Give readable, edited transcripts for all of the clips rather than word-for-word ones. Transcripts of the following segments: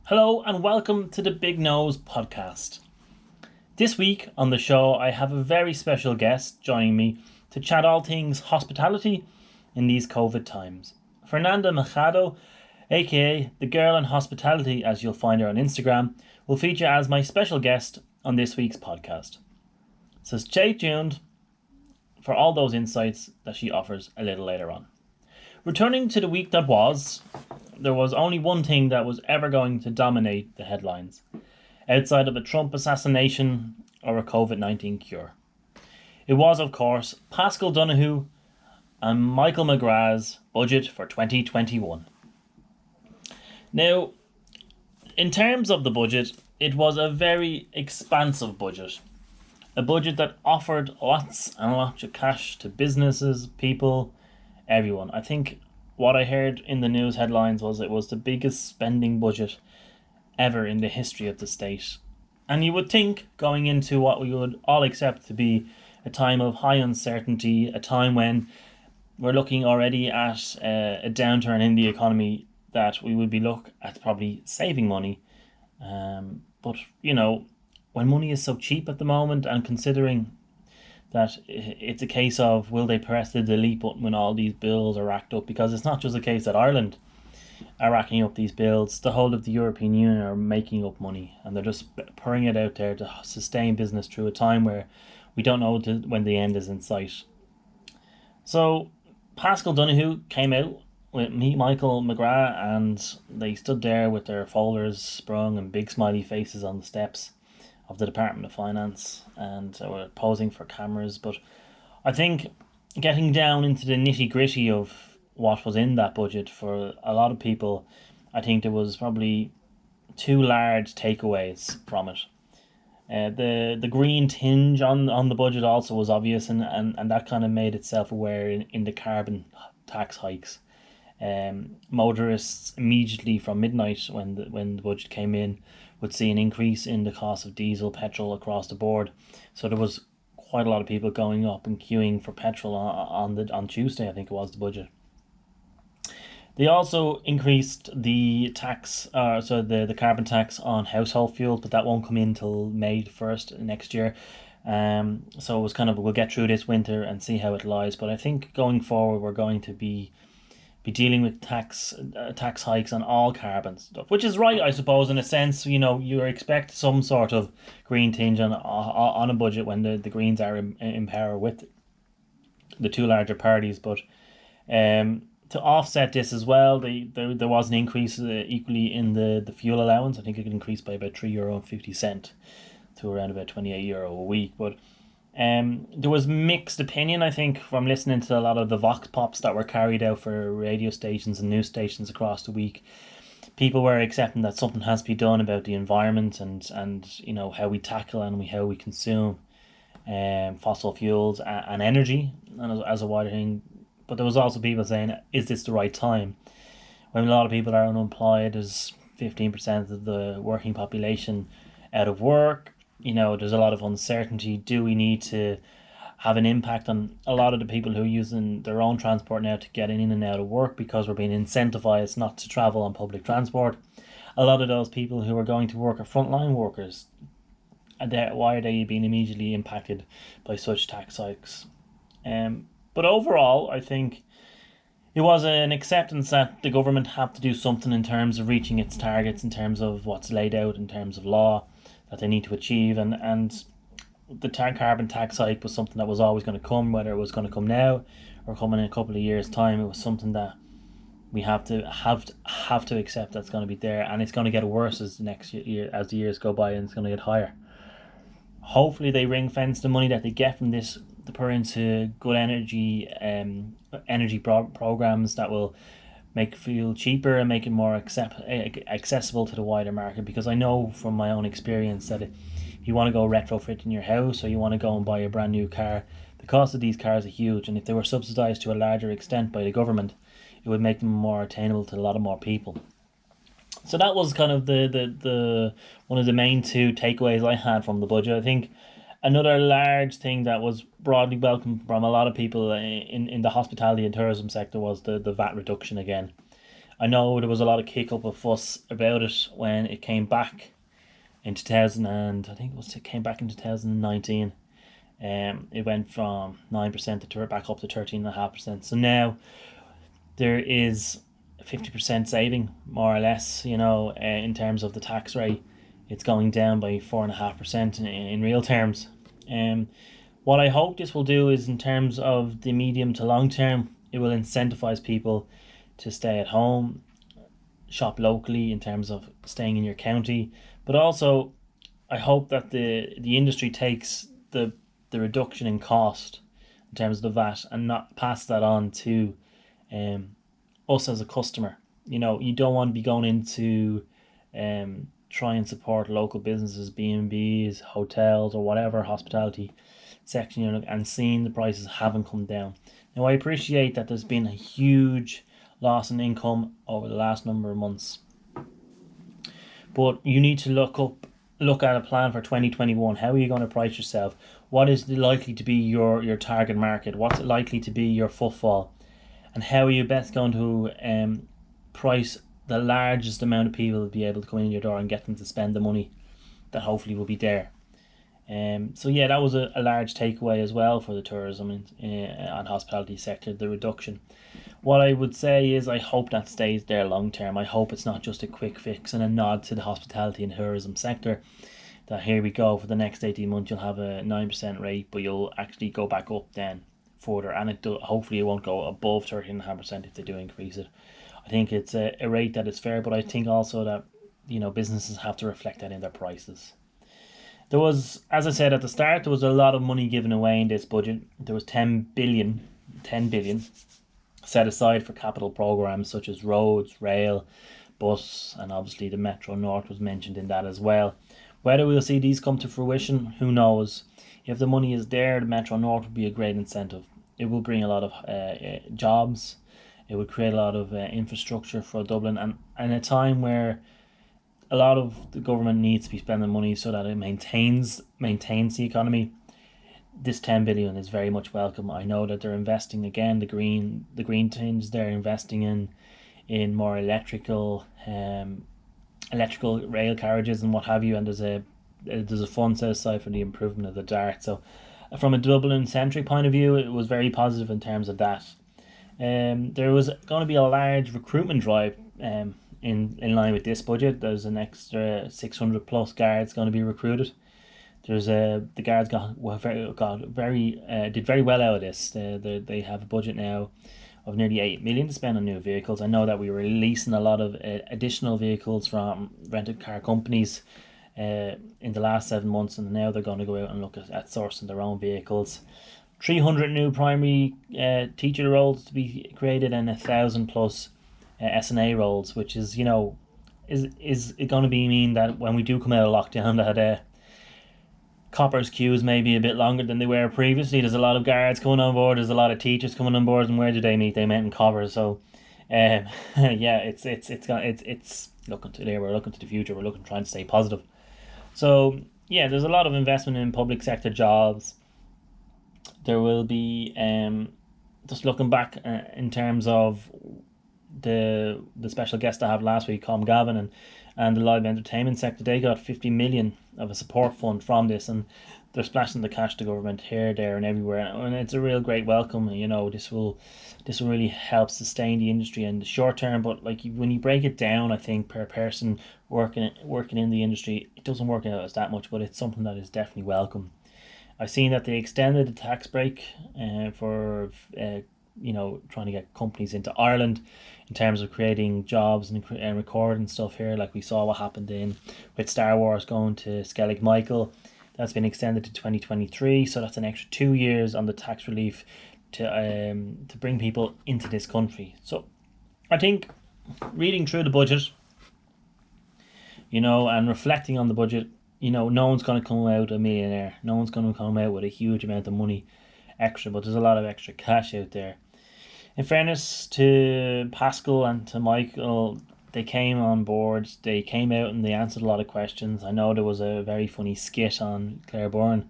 Hello and welcome to the Big Nose podcast. This week on the show I have a very special guest joining me to chat all things hospitality in these COVID times. Fernanda Machado, aka the Girl in Hospitality as you'll find her on Instagram, will feature as my special guest on this week's podcast. So stay tuned for all those insights that she offers a little later on. Returning to the week that was, there was only one thing that was ever going to dominate the headlines, outside of a Trump assassination or a COVID-19 cure. It was, of course, Paschal Donohoe and Michael McGrath's budget for 2021. Now, in terms of the budget, it was a very expansive budget. A budget that offered lots and lots of cash to businesses, people, everyone. I think what I heard in the news headlines was it was the biggest spending budget ever in the history of the state. And you would think, going into what we would all accept to be a time of high uncertainty, a time when we're looking already at a downturn in the economy, that we would be look at probably saving money. But, you know, when money is so cheap at the moment, and considering that it's a case of will they press the delete button when all these bills are racked up, because it's not just a case that Ireland are racking up these bills. The whole of the European Union are making up money, and they're just pouring it out there to sustain business through a time where we don't know when the end is in sight. So Paschal Donohoe came out with Michael McGrath, and they stood there with their folders sprung and big smiley faces on the steps of the Department of Finance, and they were posing for cameras. But I think getting down into the nitty gritty of what was in that budget, for a lot of people, I think there was probably two large takeaways from it. The green tinge on the budget also was obvious, and that kind of made itself aware in the carbon tax hikes. Motorists immediately from midnight when the budget came in would see an increase in the cost of diesel, petrol across the board. So there was quite a lot of people going up and queuing for petrol on Tuesday, I think it was, the budget. They also increased the tax, the carbon tax on household fuels, but that won't come in till May 1st next year. So it was kind of, we'll get through this winter and see how it lies. But I think going forward we're going to be dealing with tax hikes on all carbon stuff, which is right, I suppose, in a sense. You know, you expect some sort of green tinge on a budget when the Greens are in power with the two larger parties. But to offset this as well, there was an increase equally in the fuel allowance. I think it could increase by about €3.50 to around about €28 a week. But there was mixed opinion, I think, from listening to a lot of the vox pops that were carried out for radio stations and news stations across the week. People were accepting that something has to be done about the environment and you know, how we tackle and how we consume fossil fuels and energy and as a wider thing. But there was also people saying, is this the right time? When a lot of people are unemployed, there's 15% of the working population out of work. You know, there's a lot of uncertainty. Do we need to have an impact on a lot of the people who are using their own transport now to get in and out of work, because we're being incentivized not to travel on public transport? A lot of those people who are going to work are frontline workers. And why are they being immediately impacted by such tax hikes? But overall, I think it was an acceptance that the government have to do something in terms of reaching its targets, in terms of what's laid out in terms of law that they need to achieve, and the carbon tax hike was something that was always going to come, whether it was going to come now or come in a couple of years' time. It was something that we have to accept that's going to be there, and it's going to get worse as the years go by, and it's going to get higher. Hopefully they ring fence the money that they get from this to put into good energy programs that will make fuel cheaper and make it more accessible to the wider market. Because I know from my own experience that if you want to go retrofit in your house, or you want to go and buy a brand new car, the cost of these cars are huge, and if they were subsidised to a larger extent by the government, it would make them more attainable to a lot of more people. So that was kind of the one of the main two takeaways I had from the budget. I think another large thing that was broadly welcomed from a lot of people in the hospitality and tourism sector was the VAT reduction again. I know there was a lot of kick up of fuss about it when it came back in 2000, and I think it came back in 2019. It went from 9% to back up to 13.5%. So now there is a 50% saving, more or less. In terms of the tax rate, it's going down by 4.5% in real terms. What I hope this will do is, in terms of the medium to long term, it will incentivize people to stay at home, shop locally in terms of staying in your county, but also I hope that the industry takes the reduction in cost in terms of the VAT and not pass that on to us as a customer. You don't want to be going into try and support local businesses, B&Bs, hotels, or whatever hospitality section, and seeing the prices haven't come down. Now, I appreciate that there's been a huge loss in income over the last number of months, but you need to look at a plan for 2021. How are you going to price yourself? What is likely to be your target market? What's likely to be your footfall? And how are you best going to price the largest amount of people to be able to come in your door and get them to spend the money that hopefully will be there? So yeah, that was a large takeaway as well for the tourism and hospitality sector, the reduction. What I would say is I hope that stays there long term. I hope it's not just a quick fix and a nod to the hospitality and tourism sector, that here we go, for the next 18 months you'll have a 9% rate, but you'll actually go back up then further, and hopefully it won't go above 13.5% if they do increase it. I think it's a rate that is fair, but I think also that businesses have to reflect that in their prices. There was, as I said at the start, there was a lot of money given away in this budget. There was 10 billion set aside for capital programs such as roads, rail, bus, and obviously the Metro North was mentioned in that as well. Whether we'll see these come to fruition, who knows? If the money is there, the Metro North would be a great incentive. It will bring a lot of jobs. It would create a lot of infrastructure for Dublin, and a time where a lot of the government needs to be spending money so that it maintains the economy. This 10 billion is very much welcome. I know that they're investing again, the green tinge. They're investing in more electrical rail carriages and what have you. And there's a fund set aside for the improvement of the DART. So, from a Dublin centric point of view, it was very positive in terms of that. There was going to be a large recruitment drive in line with this budget. There's an extra 600 plus guards going to be recruited. The guards did very well out of this. They have a budget now of nearly 8 million to spend on new vehicles. I know that we were releasing a lot of additional vehicles from rented car companies in the last 7 months, and now they're going to go out and look at sourcing their own vehicles. 300 new primary teacher roles to be created, and 1,000 plus SNA roles, which is is it going to mean that when we do come out of lockdown that coppers queues may be a bit longer than they were previously. There's a lot of guards coming on board, there's a lot of teachers coming on board, and where do they meet? They met in coppers. So yeah, it's looking to there. We're looking to the future. We're trying to stay positive. So yeah, there's a lot of investment in public sector jobs. There will be just looking back in terms of the special guest I had last week, Com Gavin, and the live entertainment sector. They got 50 million of a support fund from this, and they're splashing the cash to government here, there, and everywhere. And it's a real great welcome. This will really help sustain the industry in the short term. But when you break it down, I think per person working in the industry, it doesn't work out as that much, but it's something that is definitely welcome. I've seen that they extended the tax break for trying to get companies into Ireland in terms of creating jobs and recording stuff here. Like we saw what happened with Star Wars going to Skellig Michael. That's been extended to 2023, so that's an extra 2 years on the tax relief to bring people into this country. So I think reading through the budget, and reflecting on the budget, no one's going to come out a millionaire. No one's going to come out with a huge amount of money extra, but there's a lot of extra cash out there. In fairness to Pascal and to Michael, they came on board, they came out and they answered a lot of questions. I know there was a very funny skit on Claire Byrne,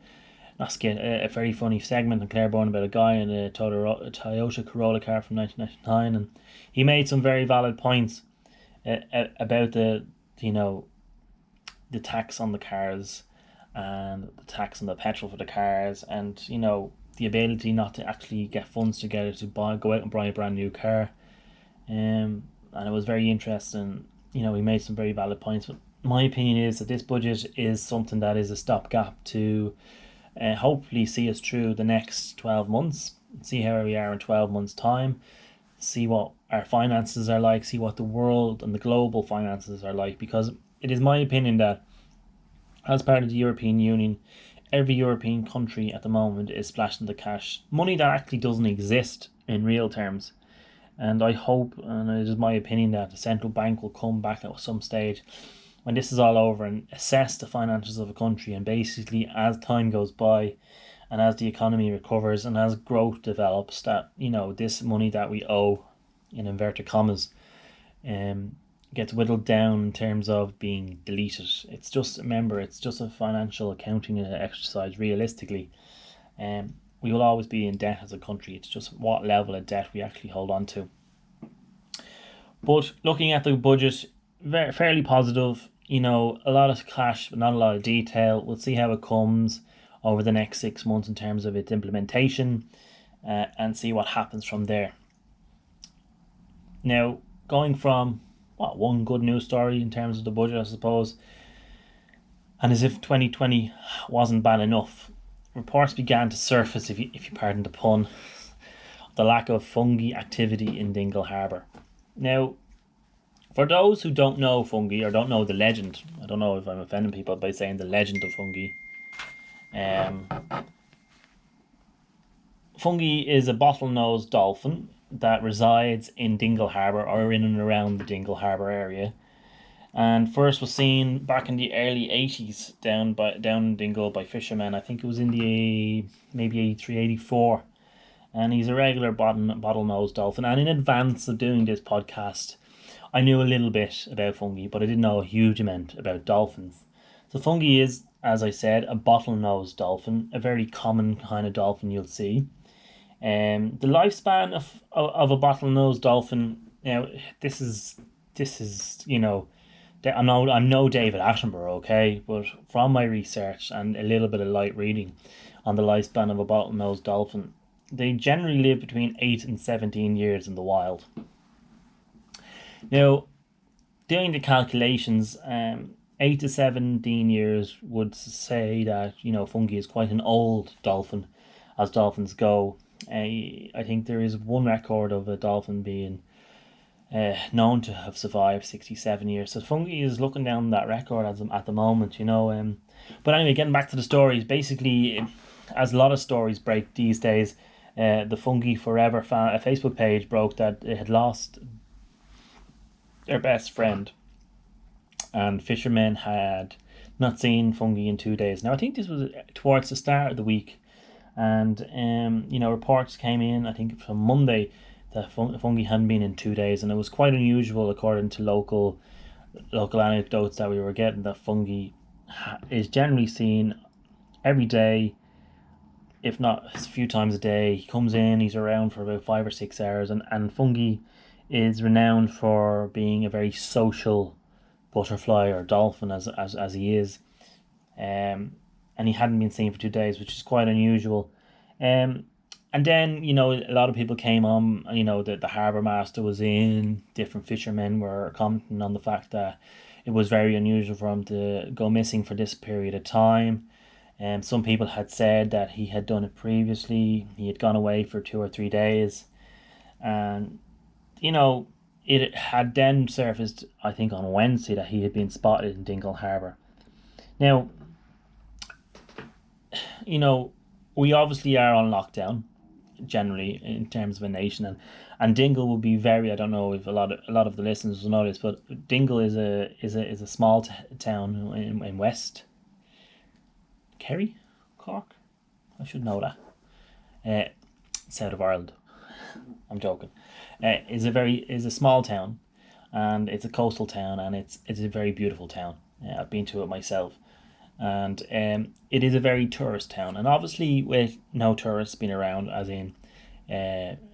a very funny segment on Claire Byrne about a guy in a Toyota Corolla car from 1999, and he made some very valid points. about you know the tax on the cars and the tax on the petrol for the cars, and the ability not to actually get funds together to go out and buy a brand new car. And it was very interesting. We made some very valid points, but my opinion is that this budget is something that is a stopgap to hopefully see us through the next 12 months, see how we are in 12 months' time, see what our finances are like, see what the world and the global finances are like, because it is my opinion that as part of the European Union, every European country at the moment is splashing the cash, money that actually doesn't exist in real terms. And I hope, and it is my opinion, that the central bank will come back at some stage when this is all over and assess the finances of a country, and basically as time goes by and as the economy recovers and as growth develops, that this money that we owe, in inverted commas, gets whittled down in terms of being deleted. It's just a financial accounting exercise. Realistically, we will always be in debt as a country. It's just what level of debt we actually hold on to. But looking at the budget, fairly positive. A lot of cash, but not a lot of detail. We'll see how it comes over the next 6 months in terms of its implementation, and see what happens from there. Now, going from one good news story in terms of the budget, I suppose, and as if 2020 wasn't bad enough, reports began to surface, if you pardon the pun, the lack of fungi activity in Dingle Harbour. Now, for those who don't know fungi or don't know the legend, I don't know if I'm offending people by saying the legend of fungi. Fungi is a bottlenose dolphin that resides in Dingle Harbour, or in and around the Dingle Harbour area, and first was seen back in the early 80s down in Dingle by fishermen. I think it was in the maybe 83, 84, and he's a regular bottlenose dolphin. And in advance of doing this podcast, I knew a little bit about fungi, but I didn't know a huge amount about dolphins. So fungi is, as I said, a bottlenose dolphin, a very common kind of dolphin you'll see. The lifespan of a bottlenose dolphin. Now, this is I'm no David Attenborough, okay, but from my research and a little bit of light reading on the lifespan of a bottlenose dolphin, they generally live between 8 and 17 years in the wild. Now, doing the calculations, 8 to 17 years would say that fungi is quite an old dolphin, as dolphins go. I think there is one record of a dolphin being known to have survived 67 years. So fungi is looking down that record at the moment, But anyway, getting back to the stories, basically, as a lot of stories break these days, the Fungi Forever a Facebook page broke that it had lost their best friend, and fishermen had not seen fungi in 2 days. Now, I think this was towards the start of the week, and reports came in, I think from Monday, that fungi hadn't been in 2 days, and it was quite unusual according to local anecdotes that we were getting, that fungi is generally seen every day, if not a few times a day. He comes in, he's around for about 5 or 6 hours, and fungi is renowned for being a very social butterfly or dolphin, as he is, and he hadn't been seen for 2 days, which is quite unusual. And then, a lot of people came on, that the harbour master was in, different fishermen were commenting on the fact that it was very unusual for him to go missing for this period of time. And some people had said that he had done it previously. He had gone away for 2 or 3 days. And, it had then surfaced, I think on Wednesday, that he had been spotted in Dingle Harbour. Now, we obviously are on lockdown, generally, in terms of a nation, and Dingle will be very, I don't know if a lot of the listeners will know this, but Dingle is a small town in West Kerry, Cork. I should know that. South of Ireland. I'm joking. Is a small town, and it's a coastal town, and it's a very beautiful town. I've been to it myself. And it is a very tourist town, and obviously with no tourists being around, as in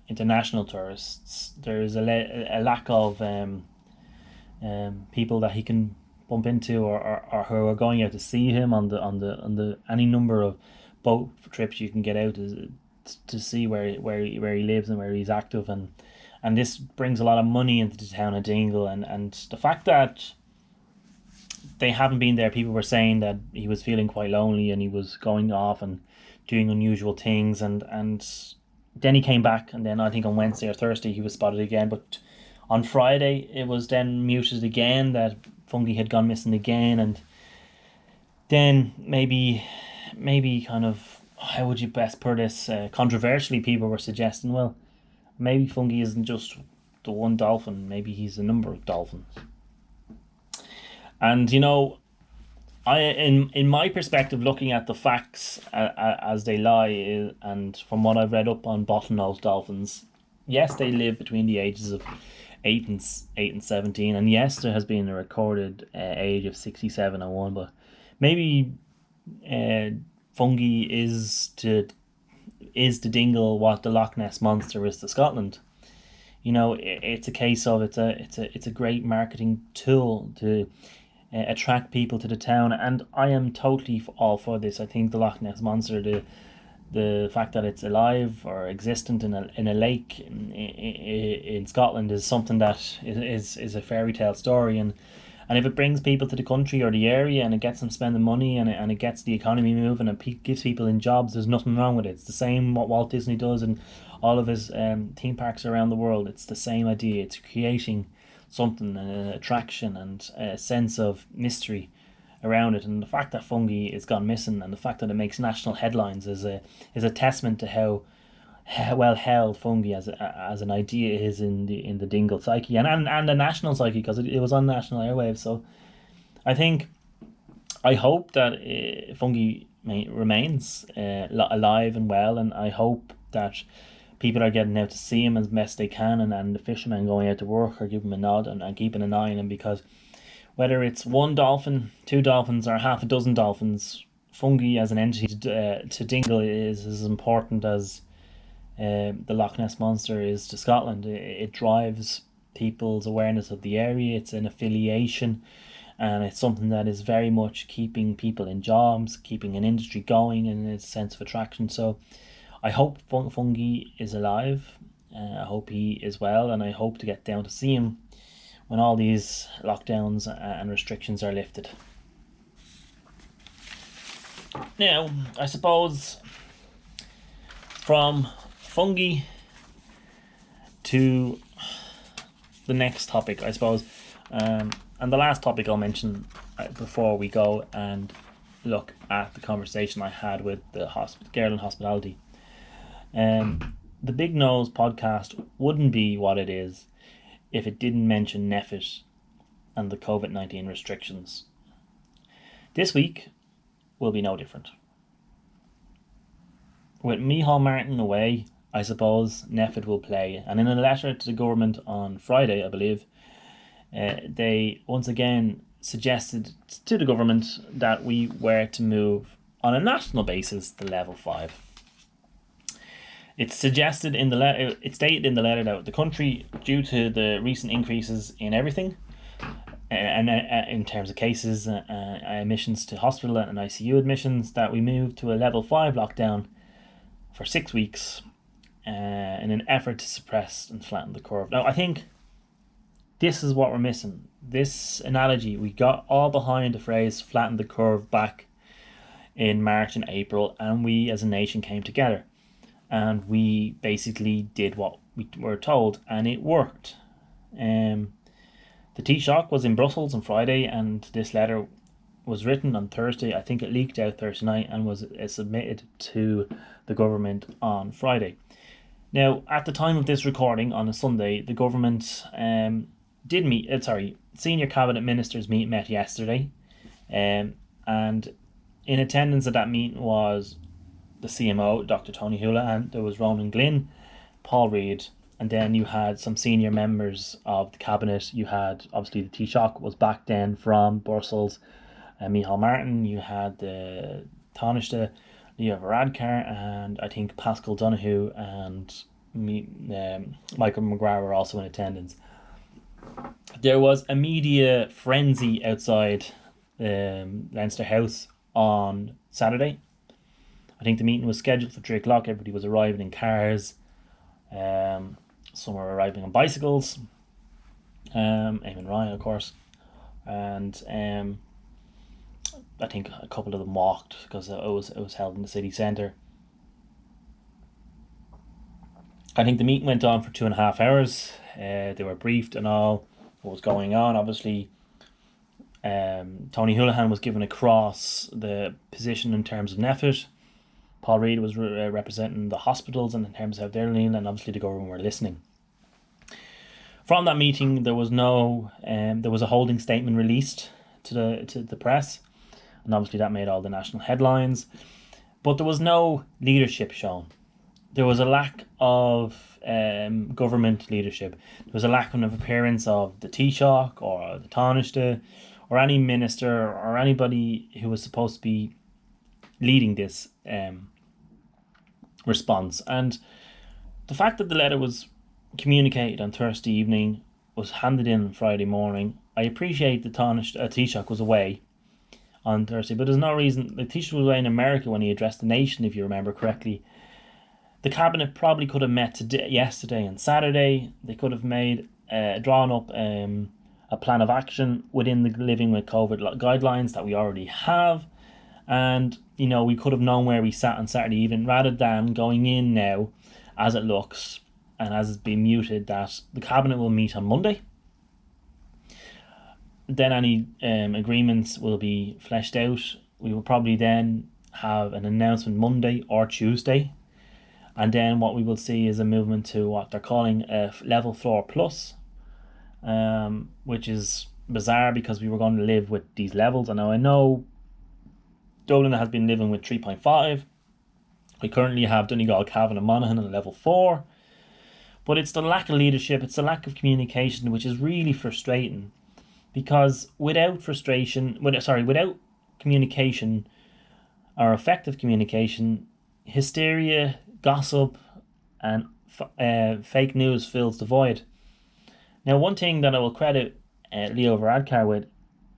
international tourists, there is a lack of people that he can bump into, or who are going out to see him on the any number of boat trips you can get out to see where he lives and where he's active, and this brings a lot of money into the town of Dingle, and the fact that they haven't been there. People were saying that he was feeling quite lonely and he was going off and doing unusual things, and then he came back, and then I think on Wednesday or Thursday he was spotted again, but on Friday it was then muted again that Fungi had gone missing again, and then maybe kind of, how would you best put this, controversially people were suggesting, well, maybe Fungi isn't just the one dolphin, maybe he's a number of dolphins. And I, in my perspective, looking at the facts as they lie, and from what I've read up on bottlenose dolphins, yes, they live between the ages of 8 and 17, and yes, there has been a recorded age of 67 and 1, but maybe Fungi is to Dingle what the Loch Ness monster is to Scotland. It's a case of it's a great marketing tool to attract people to the town, and I am totally all for this. I think the Loch Ness monster, the fact that it's alive or existent in a lake in Scotland, is something that is a fairy tale story, and if it brings people to the country or the area, and it gets them spending money, and it gets the economy moving, and it gives people in jobs, there's nothing wrong with it. It's the same what Walt Disney does and all of his theme parks around the world. It's the same idea. It's creating something, an attraction and a sense of mystery around it. And the fact that Fungi is gone missing, and the fact that it makes national headlines, is a testament to how well held Fungi as an idea is in the Dingle psyche, and the national psyche, because it was on national airwaves. So I hope that Fungi remains alive and well, and I hope that people are getting out to see him as best they can, and the fishermen going out to work are giving him a nod and keeping an eye on him, because whether it's one dolphin, two dolphins, or half a dozen dolphins, Fungi as an entity to Dingle is as important as the Loch Ness monster is to Scotland. It drives people's awareness of the area. It's an affiliation, and it's something that is very much keeping people in jobs, keeping an industry going, and its sense of attraction. So I hope Fungi is alive. I hope he is well, and I hope to get down to see him when all these lockdowns and restrictions are lifted. Now, I suppose from Fungi to the next topic, I suppose, and the last topic I'll mention before we go and look at the conversation I had with the girl in hospitality. The Big Nose podcast wouldn't be what it is if it didn't mention NPHET and the COVID-19 restrictions. This week will be no different. With Micheál Martin away, I suppose NPHET will play, and in a letter to the government on Friday, I believe, they once again suggested to the government that we were to move on a national basis to level 5. It's suggested in the letter. It stated in the letter that the country, due to the recent increases in everything, and in terms of cases, admissions to hospital and ICU admissions, that we move to a level 5 lockdown for 6 weeks, in an effort to suppress and flatten the curve. Now, I think this is what we're missing. This analogy, we got all behind the phrase "flatten the curve" back in March and April, and we as a nation came together. And we basically did what we were told, and it worked. The Taoiseach was in Brussels on Friday, and this letter was written on Thursday. I think it leaked out Thursday night and was submitted to the government on Friday. Now, at the time of this recording on a Sunday, the government did meet. Senior cabinet ministers met yesterday, and in attendance at that meeting was the CMO, Dr. Tony Holohan. There was Ronan Glynn, Paul Reid, and then you had some senior members of the cabinet. You had, obviously, the Taoiseach was back then from Brussels, Micheál Martin. You had the Taoiseach, Leo Varadkar, and I think Pascal Donoghue and Michael McGrath were also in attendance. There was a media frenzy outside Leinster House on Saturday. I think the meeting was scheduled for 3 o'clock. Everybody was arriving in cars. Some were arriving on bicycles. Eamon Ryan, of course. And I think a couple of them walked because it was held in the city centre. I think the meeting went on for 2.5 hours. They were briefed and all what was going on. Obviously, Tony Houlihan was given across the position in terms of NPHET. Paul Reid was representing the hospitals and in terms of how they're leaning, and obviously the government were listening. From that meeting, there was a holding statement released to the press, and obviously that made all the national headlines. But there was no leadership shown. There was a lack of government leadership. There was a lack of appearance of the Taoiseach or the Taoiseach or any minister or anybody who was supposed to be leading this response. And the fact that the letter was communicated on Thursday evening, was handed in on Friday morning. I appreciate the Taoiseach was away on Thursday, but there's no reason. The Taoiseach was away in America when he addressed the nation, if you remember correctly. The cabinet probably could have met yesterday and Saturday. They could have drawn up a plan of action within the living with COVID guidelines that we already have. And, we could have known where we sat on Saturday evening, rather than going in now, as it looks, and as it's been muted, that the cabinet will meet on Monday. Then any agreements will be fleshed out. We will probably then have an announcement Monday or Tuesday. And then what we will see is a movement to what they're calling a level 4 plus, which is bizarre because we were going to live with these levels. And now I know Dublin has been living with 3.5. We currently have Donegal, Cavan and Monaghan on level 4. But it's the lack of leadership, it's the lack of communication, which is really frustrating. Because without communication or effective communication, hysteria, gossip and fake news fills the void. Now, one thing that I will credit Leo Varadkar with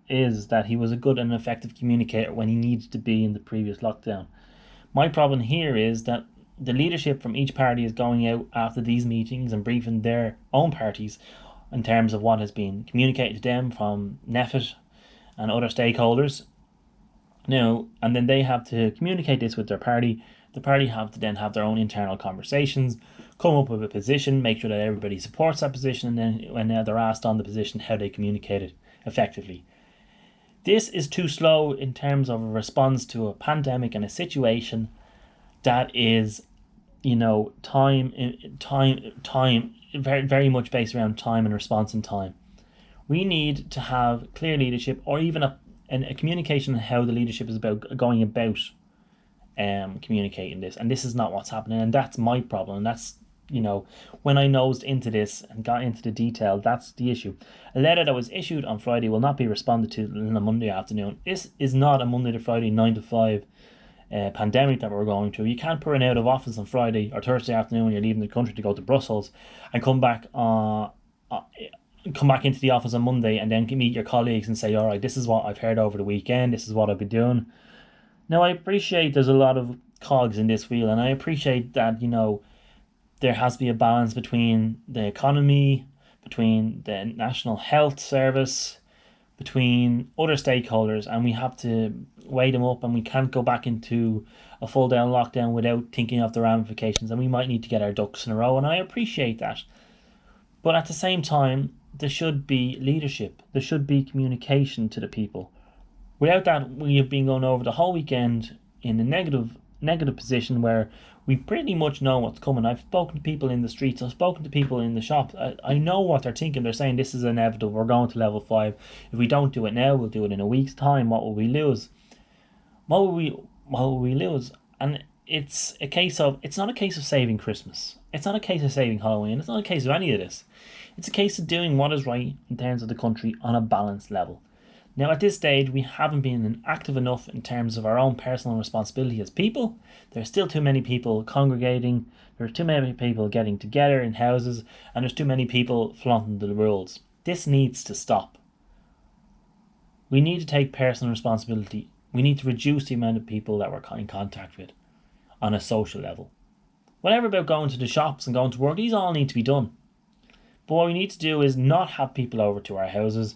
is that he was a good and effective communicator when he needed to be in the previous lockdown. My problem here is that the leadership from each party is going out after these meetings and briefing their own parties in terms of what has been communicated to them from NPHET and other stakeholders. Now, and then they have to communicate this with their party. The party have to then have their own internal conversations, come up with a position, make sure that everybody supports that position, and then when they're asked on the position, how they communicate it effectively. This is too slow in terms of a response to a pandemic and a situation that is, time, very, very much based around time and response in time. We need to have clear leadership, or even a communication on how the leadership is going about communicating this. And this is not what's happening, and that's my problem. And that's, when I nosed into this and got into the detail, that's the issue. A letter that was issued on Friday will not be responded to on a Monday afternoon. This is not a Monday to Friday 9 to 5 pandemic that we're going through. You can't put out of office on Friday or Thursday afternoon when you're leaving the country to go to Brussels and come back into the office on Monday and then meet your colleagues and say, all right, this is what I've heard over the weekend, this is what I've been doing. Now, I appreciate there's a lot of cogs in this wheel, and I appreciate that, there has to be a balance between the economy, between the National Health Service, between other stakeholders, and we have to weigh them up, and we can't go back into a full down lockdown without thinking of the ramifications, and we might need to get our ducks in a row, and I appreciate that. But at the same time, there should be leadership, there should be communication to the people. Without that, we have been going over the whole weekend in a negative position where we pretty much know what's coming. I've spoken to people in the streets, I've spoken to people in the shops. I know what they're thinking. They're saying this is inevitable, we're going to level 5. If we don't do it now, we'll do it in a week's time. What will we lose? What will we lose? And it's not a case of saving Christmas. It's not a case of saving Halloween. It's not a case of any of this. It's a case of doing what is right in terms of the country on a balanced level. Now, at this stage, we haven't been active enough in terms of our own personal responsibility as people. There's still too many people congregating. There are too many people getting together in houses, and there's too many people flaunting the rules. This needs to stop. We need to take personal responsibility. We need to reduce the amount of people that we're in contact with on a social level. Whatever about going to the shops and going to work, these all need to be done. But what we need to do is not have people over to our houses,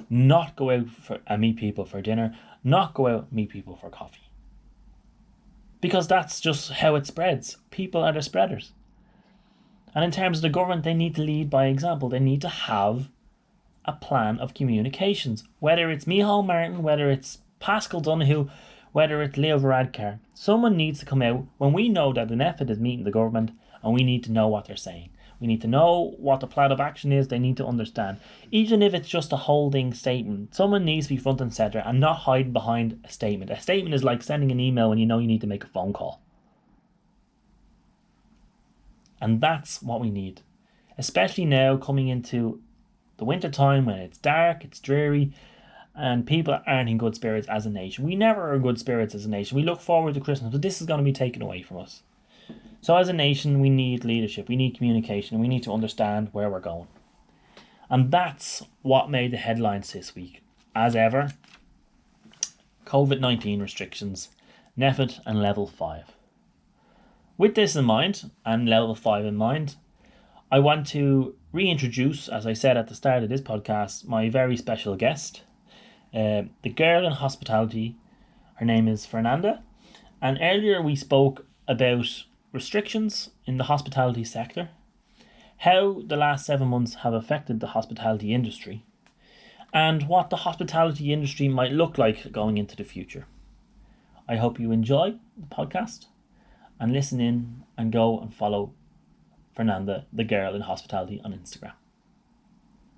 not go out and meet people for dinner, not go out and meet people for coffee. Because that's just how it spreads. People are the spreaders. And in terms of the government, they need to lead by example. They need to have a plan of communications. Whether it's Micheál Martin, whether it's Pascal Donoghue, whether it's Leo Varadkar, someone needs to come out when we know that an NPHET is meeting the government, and we need to know what they're saying. We need to know what the plan of action is. They need to understand. Even if it's just a holding statement, someone needs to be front and centre and not hide behind a statement. A statement is like sending an email when you know you need to make a phone call. And that's what we need. Especially now coming into the winter time when it's dark, it's dreary, and people aren't in good spirits as a nation. We never are in good spirits as a nation. We look forward to Christmas, but this is going to be taken away from us. So as a nation, we need leadership, we need communication, and we need to understand where we're going. And that's what made the headlines this week. As ever, COVID-19 restrictions, NPHET and Level 5. With this in mind, and Level 5 in mind, I want to reintroduce, as I said at the start of this podcast, my very special guest, the girl in hospitality. Her name is Fernanda. And earlier we spoke about restrictions in the hospitality sector, how the last 7 months have affected the hospitality industry, and what the hospitality industry might look like going into the future. I hope you enjoy the podcast and listen in and go and follow Fernanda, the girl in hospitality, on Instagram.